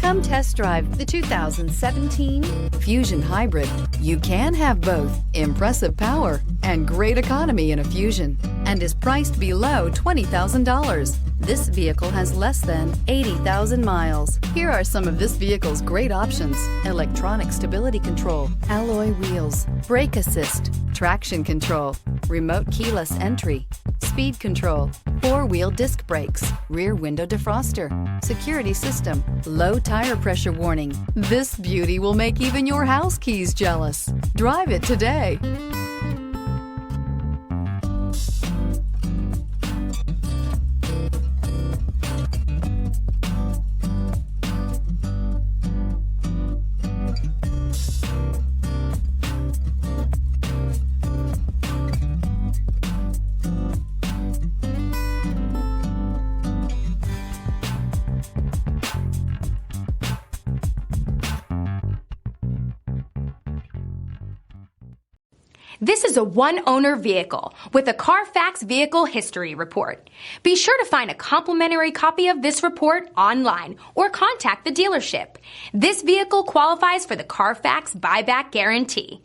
Come test drive the 2017 Fusion Hybrid. You can have both impressive power and great economy in a Fusion, and is priced below $20,000. This vehicle has less than 80,000 miles. Here are some of this vehicle's great options: electronic stability control, alloy wheels, brake assist, traction control, remote keyless entry, speed control, four-wheel disc brakes, rear window defroster, security system, low tire pressure warning. This beauty will make even your house keys jealous. Drive it today. This is a one-owner vehicle with a Carfax Vehicle History Report. Be sure to find a complimentary copy of this report online or contact the dealership. This vehicle qualifies for the Carfax Buyback Guarantee.